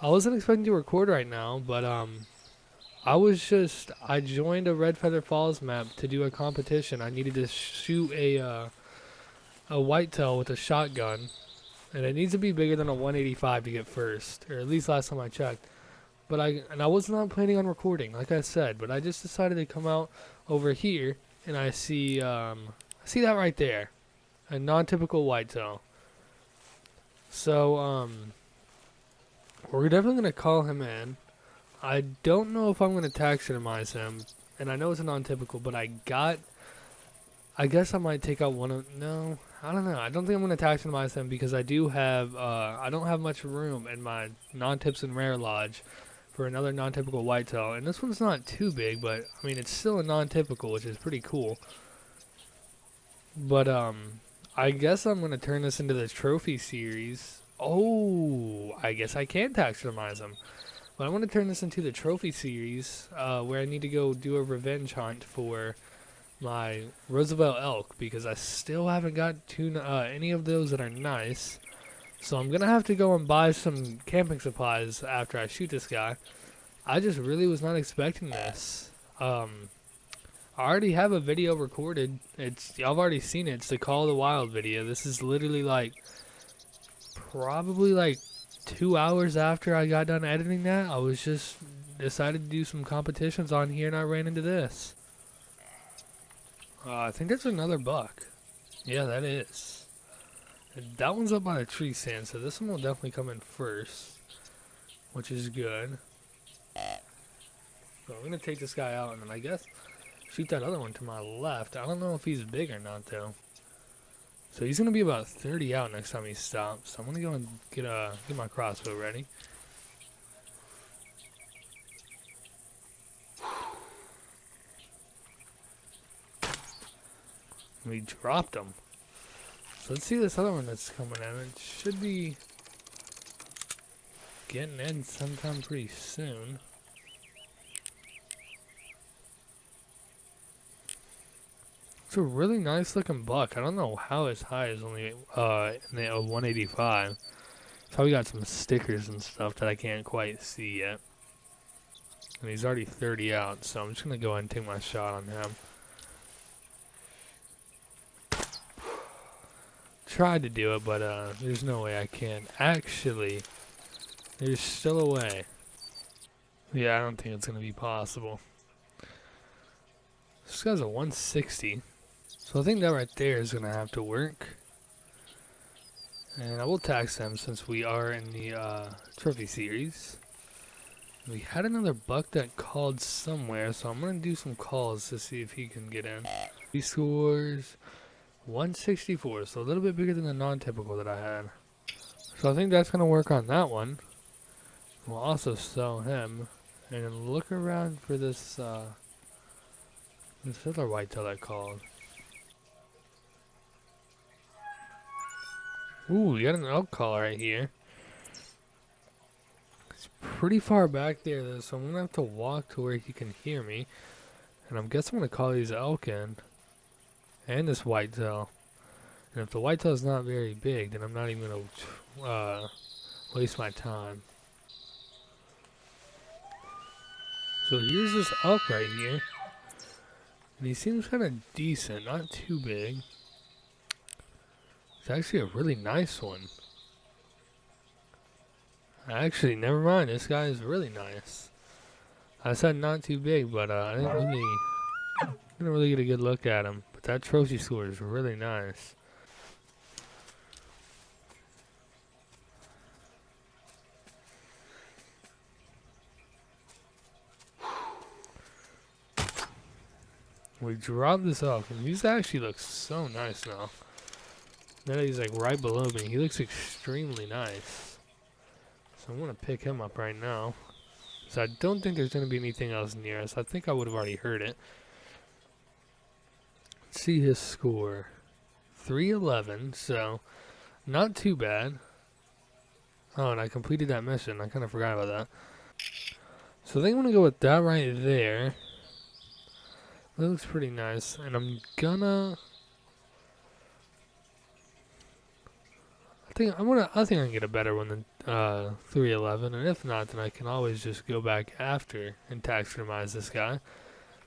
I wasn't expecting to record right now, but I joined a Red Feather Falls map to do a competition. I needed to shoot a whitetail with a shotgun, and it needs to be bigger than a 185 to get first, or at least last time I checked. But I was not planning on recording, like I said, but I just decided to come out over here, and I see that right there, a non-typical whitetail. So we're definitely gonna call him in. I don't know if I'm gonna taxidermize him, and I know it's a non-typical, but I guess I might take out one of. No, I don't know. I don't think I'm gonna taxidermize him because I don't have much room in my non-tips and rare lodge for another non-typical whitetail, and this one's not too big, but I mean it's still a non-typical, which is pretty cool. But I guess I'm gonna turn this into the trophy series. Oh, I guess I can taxidermize him. But I want to turn this into the trophy series, where I need to go do a revenge hunt for my Roosevelt elk because I still haven't got any of those that are nice. So I'm gonna have to go and buy some camping supplies after I shoot this guy. I just really was not expecting this. I already have a video recorded. Y'all already seen it. It's the Call of the Wild video. This is literally probably 2 hours after I got done editing that. I was just decided to do some competitions on here, and I ran into this. I think that's another buck. Yeah, that is. That one's up by the tree stand, so this one will definitely come in first, which is good. So I'm gonna take this guy out, and then I guess shoot that other one to my left. I don't know if he's big or not though. So he's gonna be about 30 out next time he stops. So I'm gonna go and get my crossbow ready. We dropped him. So let's see this other one that's coming in. It should be getting in sometime pretty soon. It's a really nice looking buck. I don't know how his high is only in the 185. Probably got some stickers and stuff that I can't quite see yet. And he's already 30 out, so I'm just gonna go ahead and take my shot on him. Tried to do it, but there's no way I can. Actually, there's still a way. Yeah, I don't think it's gonna be possible. This guy's a 160, so I think that right there is gonna have to work. And I will tax him since we are in the trophy series. We had another buck that called somewhere, so I'm gonna do some calls to see if he can get in. He scores 164, so a little bit bigger than the non-typical that I had. So I think that's gonna work on that one. We'll also sell him, and then look around for this this other whitetail that called. Ooh, we got an elk call right here. It's pretty far back there though, so I'm gonna have to walk to where he can hear me. And I'm guessing I'm gonna call these elk in. And this whitetail. And if the whitetail is not very big, then I'm not even gonna waste my time. So here's this elk right here. And he seems kind of decent, not too big. It's actually a really nice one. Actually, never mind. This guy is really nice. I said not too big, but I didn't really get a good look at him. But that trophy score is really nice. We dropped this off, and he actually looks so nice now. Now that he's right below me, he looks extremely nice. So I'm gonna pick him up right now. So I don't think there's gonna be anything else near us. I think I would have already heard it. Let's see his score. 311, so not too bad. Oh, and I completed that mission. I kind of forgot about that. So I think I'm gonna go with that right there. That looks pretty nice, and I think I can get a better one than 311, and if not, then I can always just go back after and taxidermize this guy.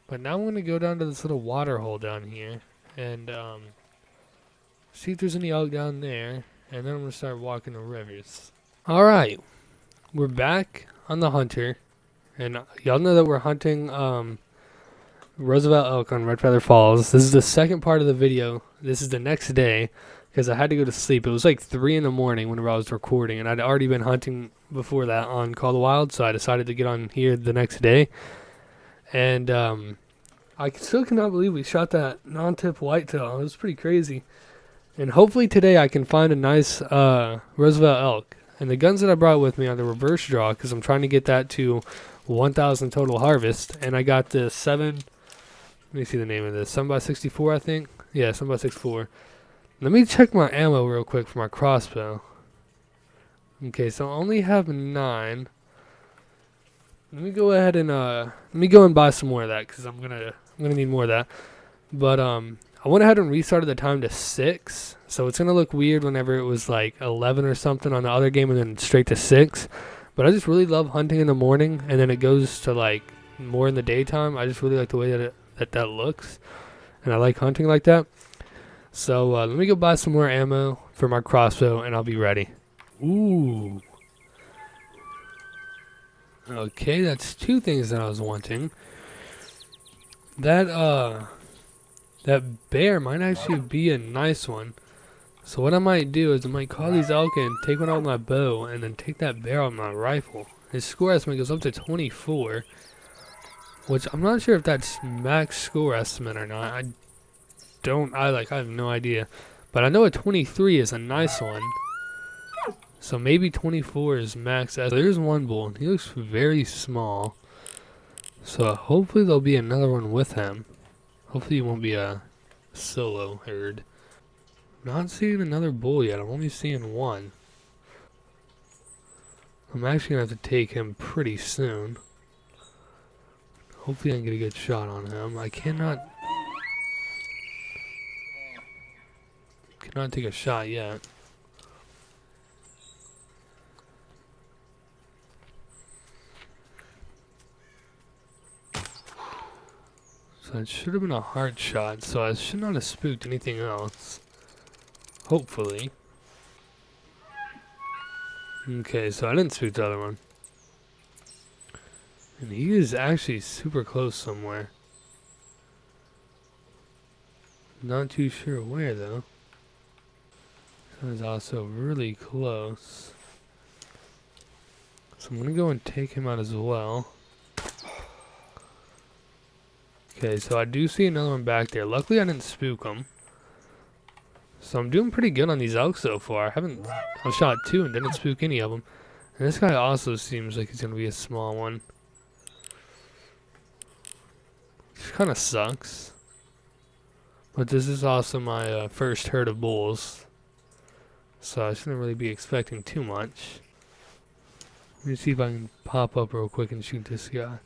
But now I'm going to go down to this little water hole down here and see if there's any elk down there, and then I'm going to start walking the rivers. Alright, we're back on the hunter, and y'all know that we're hunting Roosevelt elk on Red Feather Falls. This is the second part of the video. This is the next day, because I had to go to sleep. It was like 3 in the morning whenever I was recording, and I'd already been hunting before that on Call the Wild, so I decided to get on here the next day. And I still cannot believe we shot that non-tip whitetail. It was pretty crazy. And hopefully today I can find a nice Roosevelt elk. And the guns that I brought with me are the reverse draw, because I'm trying to get that to 1,000 total harvest. And I got the 7, let me see the name of this, 7x64 I think? Yeah, 7x64. Let me check my ammo real quick for my crossbow. Okay, so I only have 9. Let me go ahead and let me go and buy some more of that, because I'm gonna need more of that. But I went ahead and restarted the time to 6, so it's gonna look weird whenever it was like 11 or something on the other game and then straight to 6. But I just really love hunting in the morning, and then it goes to like more in the daytime. I just really like the way that that looks, and I like hunting like that. So let me go buy some more ammo for my crossbow, and I'll be ready. Ooh. Okay, that's 2 things that I was wanting. That bear might actually be a nice one. So what I might do is I might call these elk in, take one out with my bow, and then take that bear out with my rifle. His score estimate goes up to 24, which I'm not sure if that's max score estimate or not. I have no idea. But I know a 23 is a nice one. So maybe 24 is max. There's one bull. He looks very small. So hopefully there'll be another one with him. Hopefully it won't be a solo herd. Not seeing another bull yet. I'm only seeing one. I'm actually going to have to take him pretty soon. Hopefully I can get a good shot on him. I cannot take a shot yet. So it should have been a hard shot, so I should not have spooked anything else. Hopefully. Okay, so I didn't spook the other one. And he is actually super close somewhere. Not too sure where though. So he's also really close. So I'm gonna go and take him out as well. Okay, so I do see another one back there. Luckily I didn't spook him. So I'm doing pretty good on these elk so far. I shot 2 and didn't spook any of them. And this guy also seems like he's gonna be a small one. Which kinda sucks. But this is also my first herd of bulls. So I shouldn't really be expecting too much. Let me see if I can pop up real quick and shoot this guy.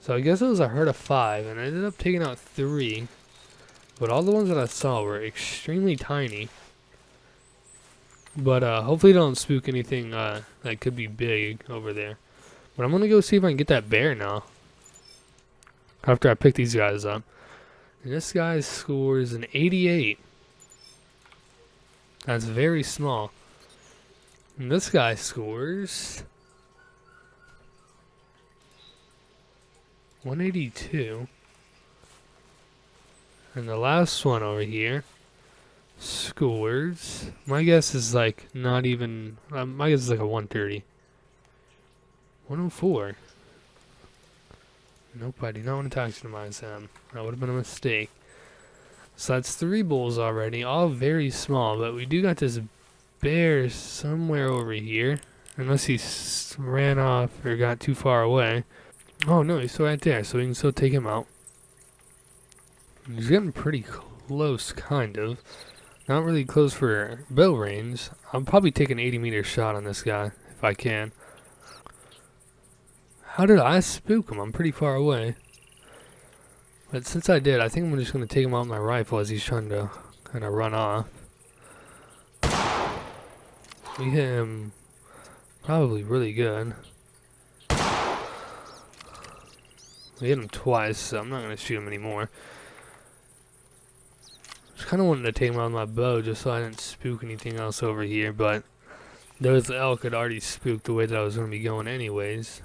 So I guess it was a herd of 5, and I ended up taking out 3. But all the ones that I saw were extremely tiny. But hopefully they don't spook anything that could be big over there. But I'm going to go see if I can get that bear now. After I pick these guys up. And this guy scores an 88. That's very small. And this guy scores 182. And the last one over here scores, my guess is like not even, my guess is like a 130. 104. Nope, I do not want to taxidermize him. That would have been a mistake. So that's 3 bulls already, all very small, but we do got this bear somewhere over here. Unless he ran off or got too far away. Oh no, he's still right there, so we can still take him out. He's getting pretty close, kind of. Not really close for bow range. I'll probably take an 80-meter shot on this guy, if I can. How did I spook him? I'm pretty far away. But since I did, I think I'm just going to take him out with my rifle as he's trying to kind of run off. We hit him probably really good. We hit him twice, so I'm not going to shoot him anymore. Just kind of wanted to take him out with my bow just so I didn't spook anything else over here, but those elk had already spooked the way that I was going to be going anyways.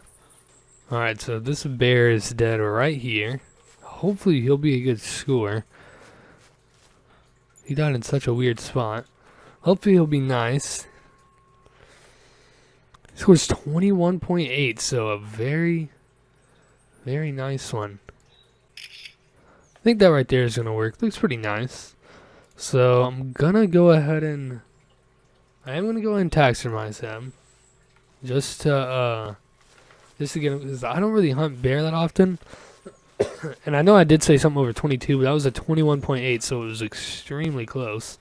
Alright, so this bear is dead right here. Hopefully he'll be a good score. He died in such a weird spot. Hopefully he'll be nice. He scores 21.8, so a very, very nice one. I think that right there is going to work. Looks pretty nice. So I'm going to go ahead and... I am going to go ahead and taxidermize him. Just to get him, because I don't really hunt bear that often. And I know I did say something over 22, but that was a 21.8, so it was extremely close.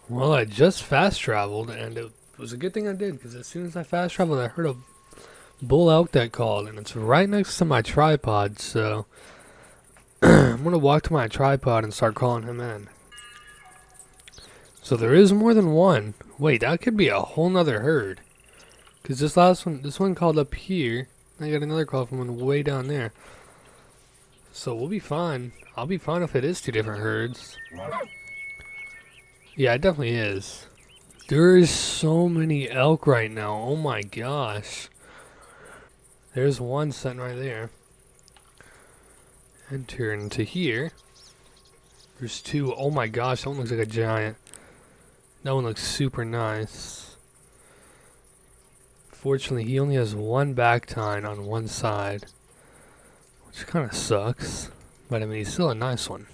Well, I just fast traveled, and it was a good thing I did, because as soon as I fast traveled, I heard a bull elk that called, and it's right next to my tripod, so I'm going to walk to my tripod and start calling him in. So there is more than one. Wait, that could be a whole nother herd. Because this one called up here. I got another call from one way down there. So we'll be fine. I'll be fine if it is two different herds. Yeah, it definitely is. There is so many elk right now. Oh my gosh. There's one sitting right there. Enter into here. There's two. Oh my gosh, that one looks like a giant. That one looks super nice. Fortunately, he only has one back tine on one side, which kind of sucks. But I mean, he's still a nice one.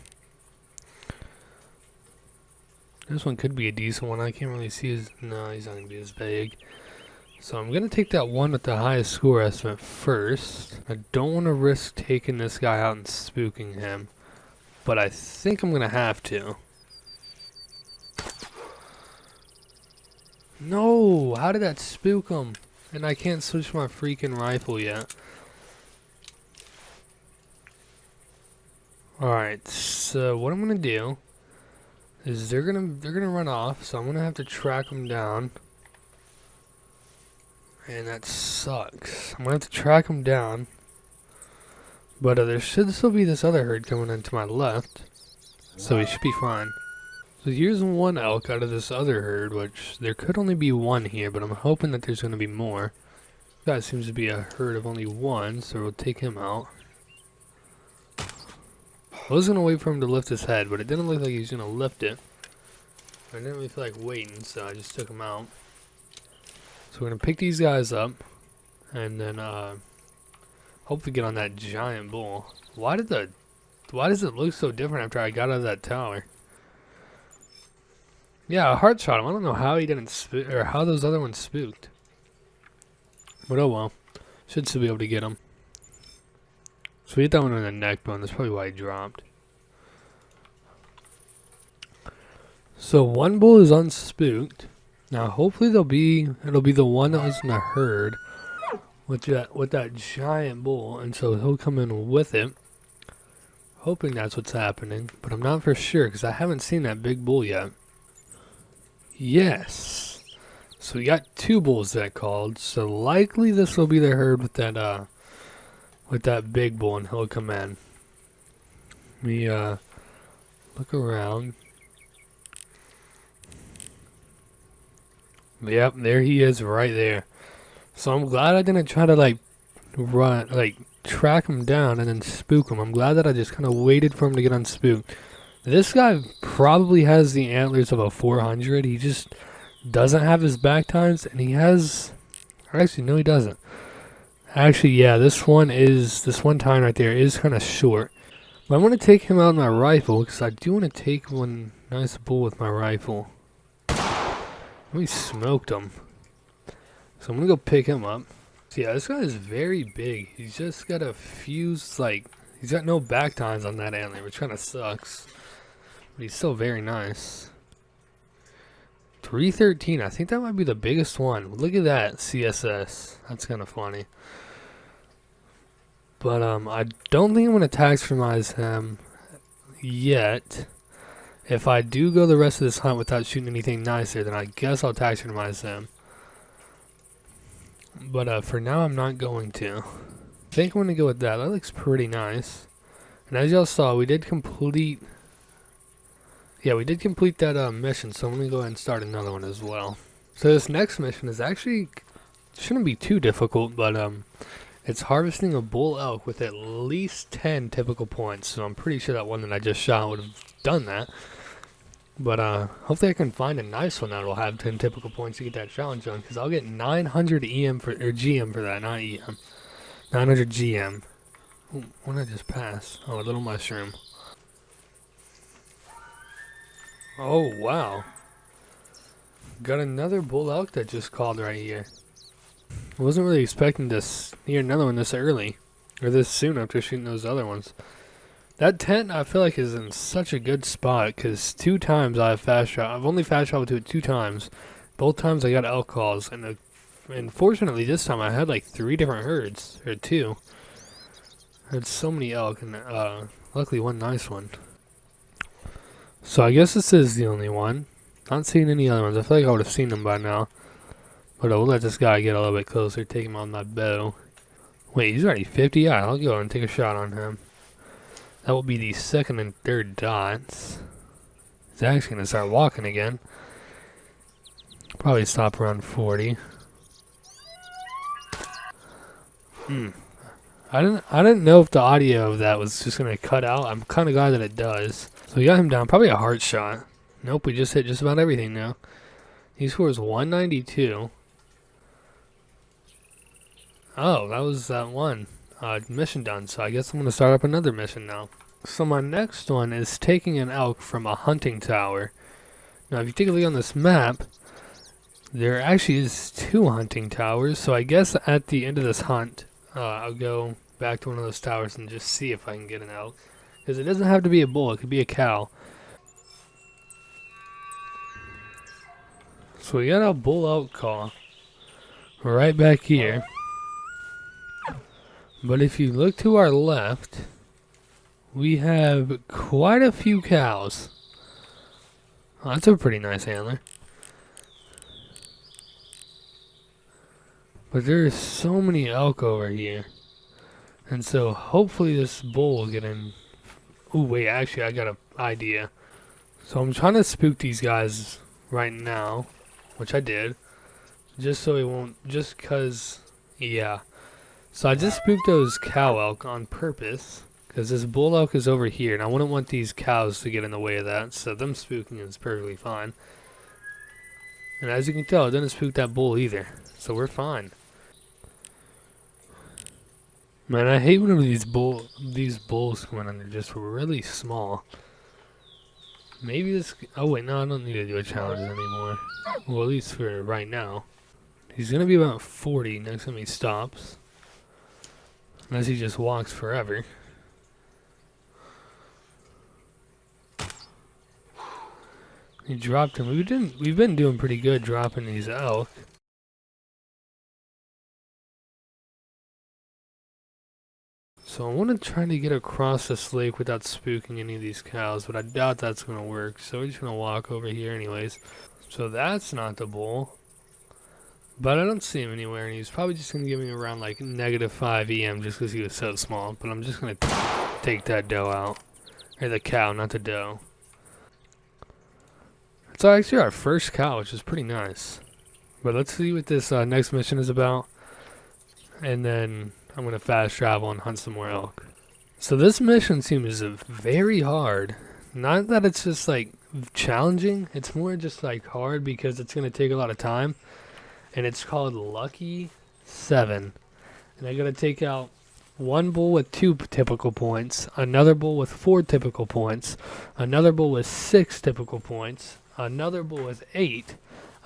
This one could be a decent one. I can't really see his... No, he's not going to be as big. So I'm going to take that one with the highest score estimate first. I don't want to risk taking this guy out and spooking him, but I think I'm going to have to. No! How did that spook him? And I can't switch my freaking rifle yet. Alright, so what I'm gonna do is they're gonna run off, so I'm gonna have to track them down. And that sucks. I'm gonna have to track them down. But there should still be this other herd coming in to my left. So we should be fine. So here's one elk out of this other herd, which there could only be one here, but I'm hoping that there's going to be more. That seems to be a herd of only one, so we'll take him out. I was going to wait for him to lift his head, but it didn't look like he was going to lift it. I didn't really feel like waiting, so I just took him out. So we're going to pick these guys up, and then hopefully get on that giant bull. Why does it look so different after I got out of that tower? Yeah, a heart shot him. I don't know how he didn't spook, or how those other ones spooked. But oh well. Should still be able to get him. So we hit that one in the neck bone. That's probably why he dropped. So one bull is unspooked. Now hopefully it'll be the one that was in the herd with that giant bull, and so he'll come in with it. Hoping that's what's happening, but I'm not for sure because I haven't seen that big bull yet. Yes. So we got two bulls that called. So likely this will be the herd with that big bull, and he'll come in. Let me look around. Yep, there he is right there. So I'm glad I didn't try to track him down and then spook him. I'm glad that I just kind of waited for him to get unspooked. This guy probably has the antlers of a 400. He just doesn't have his back tines, and he has... Actually, no, he doesn't. Actually, yeah, this one tine right there is kind of short. But I'm going to take him out with my rifle, because I do want to take one nice bull with my rifle. We smoked him. So I'm going to go pick him up. So yeah, this guy is very big. He's just got a few, he's got no back tines on that antler, which kind of sucks. But he's still very nice. 313. I think that might be the biggest one. Look at that CSS. That's kind of funny. But I don't think I'm gonna taxidermize him yet. If I do go the rest of this hunt without shooting anything nicer, then I guess I'll taxidermize him. But for now, I'm not going to. I think I'm gonna go with that. That looks pretty nice. And as y'all saw, we did complete. Yeah, we did complete that mission. So I'm gonna go ahead and start another one as well. So this next mission is actually shouldn't be too difficult, but it's harvesting a bull elk with at least 10 typical points. So I'm pretty sure that one that I just shot would have done that. But hopefully I can find a nice one that'll have 10 typical points to get that challenge done, because I'll get 900 EM for, or GM for that, not EM. 900 GM. Ooh, what did I just pass? Oh, a little mushroom. Oh, wow. Got another bull elk that just called right here. I wasn't really expecting to hear another one this early, or this soon after shooting those other ones. That tent, I feel like, is in such a good spot, because 2 times I've only fast traveled to it 2 times. Both times I got elk calls, and fortunately this time I had like 3 different herds, or 2. I had so many elk, and luckily one nice one. So I guess this is the only one. Not seeing any other ones. I feel like I would have seen them by now. But we'll let this guy get a little bit closer, take him on my bow. Wait, he's already 50? Yeah, I'll go and take a shot on him. That will be the 2nd and 3rd dots. He's actually going to start walking again. Probably stop around 40. I didn't know if the audio of that was just going to cut out. I'm kind of glad that it does. So we got him down. Probably a heart shot. Nope, we just hit just about everything now. He scores 192. Oh, that was that one mission done. So I guess I'm going to start up another mission now. So my next one is taking an elk from a hunting tower. Now if you take a look on this map, there actually is 2 hunting towers. So I guess at the end of this hunt, I'll go back to one of those towers and just see if I can get an elk. Because it doesn't have to be a bull, it could be a cow. So we got a bull elk call right back here. But if you look to our left, we have quite a few cows. Oh, that's a pretty nice antler. But there's so many elk over here. And so hopefully this bull will get in. Ooh, wait, actually I got an idea. So I'm trying to spook these guys right now, which I did. Just so it won't, just cause, yeah. So I just spooked those cow elk on purpose, because this bull elk is over here, and I wouldn't want these cows to get in the way of that, so them spooking is perfectly fine. And as you can tell, it didn't spook that bull either, so we're fine. Man, I hate whenever these bulls come in and they're just really small. Maybe this, oh wait, no, I don't need to do a challenge anymore. Well, at least for right now. He's gonna be about 40 next time he stops. Unless he just walks forever. He dropped him. We've been doing pretty good dropping these elk. So I want to try to get across this lake without spooking any of these cows, but I doubt that's going to work. So we're just going to walk over here anyways. So that's not the bull. But I don't see him anywhere, and he's probably just going to give me around like -5 EM just because he was so small. But I'm just going to take that doe out. Or the cow, not the doe. It's actually our first cow, which is pretty nice. But let's see what this next mission is about. And then I'm going to fast travel and hunt some more elk. So this mission seems very hard. Not that it's just like challenging. It's more just like hard because it's going to take a lot of time. And it's called Lucky 7. And I got to take out one bull with 2 typical points, another bull with 4 typical points, another bull with 6 typical points, another bull with 8,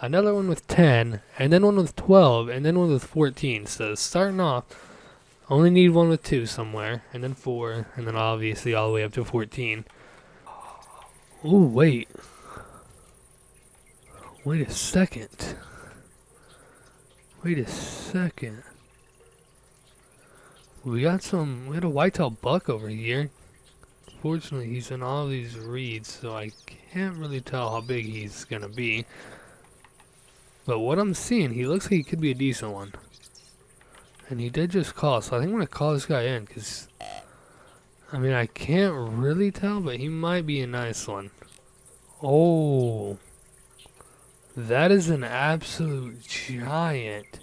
another one with 10, and then one with 12, and then one with 14. So starting off, only need one with 2 somewhere, and then 4, and then obviously all the way up to 14. Ooh, wait. Wait a second. Wait a second. We had a whitetail buck over here. Fortunately, he's in all these reeds, so I can't really tell how big he's gonna be. But what I'm seeing, he looks like he could be a decent one. And he did just call, so I think I'm gonna call this guy in, because I mean, I can't really tell, but he might be a nice one. Oh, that is an absolute giant.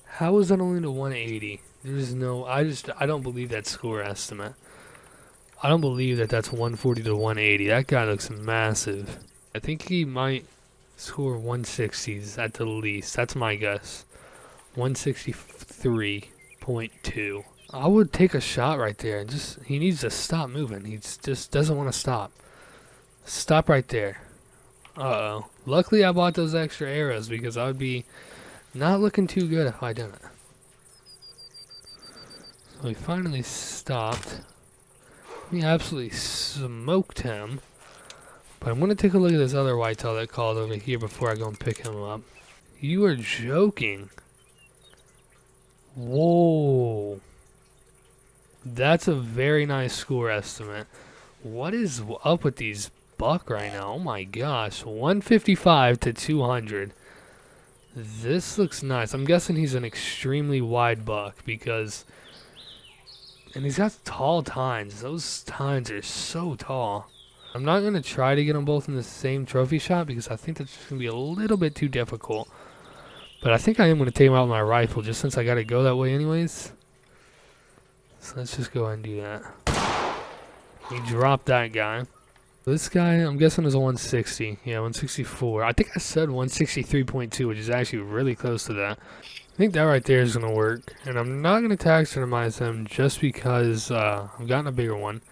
How is that only to 180? There's no, I don't believe that score estimate. I don't believe that that's 140 to 180. That guy looks massive. I think he might score 160s at the least. That's my guess. 163.2. I would take a shot right there. He needs to stop moving. He just doesn't want to stop. Stop right there. Uh-oh. Luckily I bought those extra arrows because I would be not looking too good if I didn't. So he finally stopped. He absolutely smoked him. But I'm going to take a look at this other whitetail that called over here before I go and pick him up. You are joking. Whoa. That's a very nice score estimate. What is up with these buck right now? Oh my gosh. 155 to 200. This looks nice. I'm guessing he's an extremely wide buck because... And he's got tall tines. Those tines are so tall. I'm not going to try to get them both in the same trophy shot because I think that's just going to be a little bit too difficult. But I think I am going to take him out with my rifle just since I got to go that way anyways. So let's just go ahead and do that. He dropped that guy. This guy, I'm guessing, is a 160. Yeah, 164. I think I said 163.2, which is actually really close to that. I think that right there is going to work. And I'm not going to taxidermize him just because I've gotten a bigger one.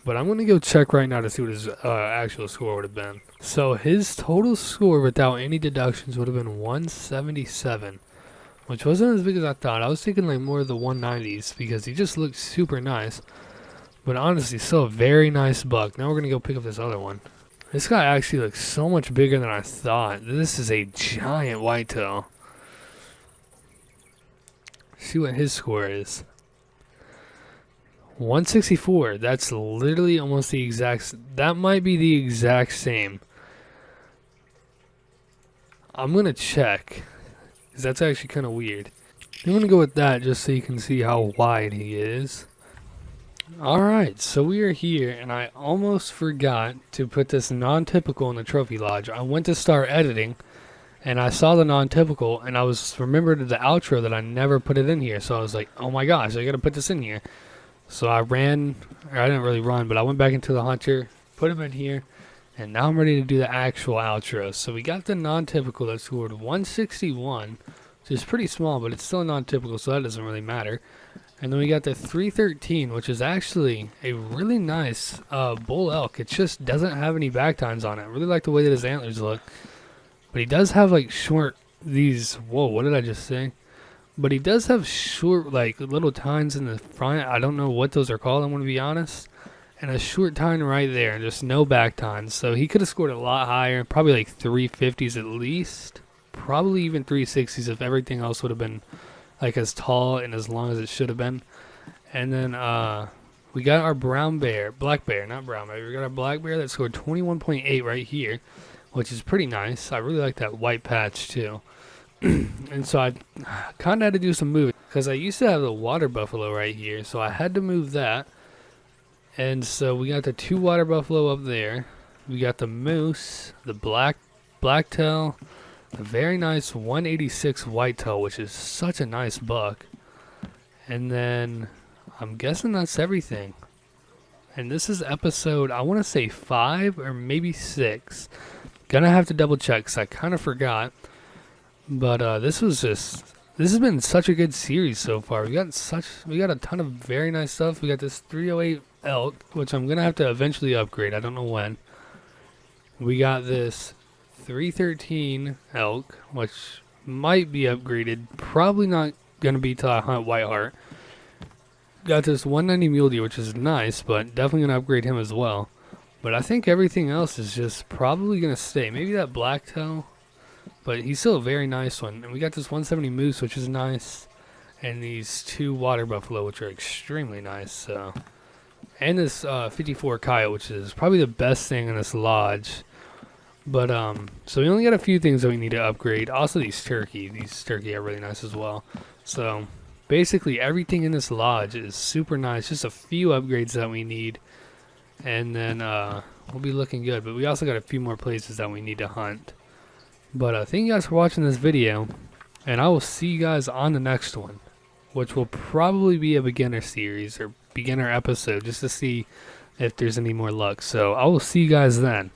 But I'm going to go check right now to see what his actual score would have been. So his total score without any deductions would have been 177. Which wasn't as big as I thought. I was thinking like more of the 190s because he just looked super nice. But honestly, still a very nice buck. Now we're going to go pick up this other one. This guy actually looks so much bigger than I thought. This is a giant whitetail. See what his score is. 164. That's literally almost the exact... That might be the exact same. I'm going to check. Because that's actually kind of weird. I'm going to go with that just so you can see how wide he is. Alright, so we are here, and I almost forgot to put this non-typical in the trophy lodge. I went to start editing, and I saw the non-typical, and I was remembered the outro that I never put it in here. So I was like, oh my gosh, I gotta put this in here. So I ran, or I didn't really run, but I went back into the hunter, put him in here, and now I'm ready to do the actual outro. So we got the non-typical that scored 161, which is pretty small, but it's still non-typical, so that doesn't really matter. And then we got the 313, which is actually a really nice bull elk. It just doesn't have any back tines on it. I really like the way that his antlers look. But he does have like short, whoa, what did I just say? But he does have short, like little tines in the front. I don't know what those are called, I'm going to be honest. And a short tine right there, just no back tines. So he could have scored a lot higher, probably like 350s at least. Probably even 360s if everything else would have been like as tall and as long as it should have been. And then we got our black bear, not brown bear. We got our black bear that scored 21.8 right here, which is pretty nice. I really like that white patch too. And so I kind of had to do some moving because I used to have the water buffalo right here, so I had to move that. And so we got the 2 water buffalo up there. We got the moose, the blacktail, a very nice 186 whitetail, which is such a nice buck. And then I'm guessing that's everything. And this is episode, I want to say 5 or maybe 6. Gonna have to double check because I kind of forgot. But this has been such a good series so far. We got a ton of very nice stuff. We got this 308 elk, which I'm gonna have to eventually upgrade. I don't know when. We got this 313 elk, which might be upgraded. Probably not gonna be till I hunt Whiteheart. Got this 190 mule deer, which is nice, but definitely gonna upgrade him as well. But I think everything else is just probably gonna stay. Maybe that blacktail, but he's still a very nice one. And we got this 170 moose, which is nice. and these 2 water buffalo, which are extremely nice. So, and this 54 coyote, which is probably the best thing in this lodge. But so we only got a few things that we need to upgrade. Also, these turkey are really nice as well. So basically everything in this lodge is super nice. Just a few upgrades that we need, and then we'll be looking good. But we also got a few more places that we need to hunt. But thank you guys for watching this video, and I will see you guys on the next one, which will probably be a beginner series or beginner episode, just to see if there's any more luck. So I will see you guys then.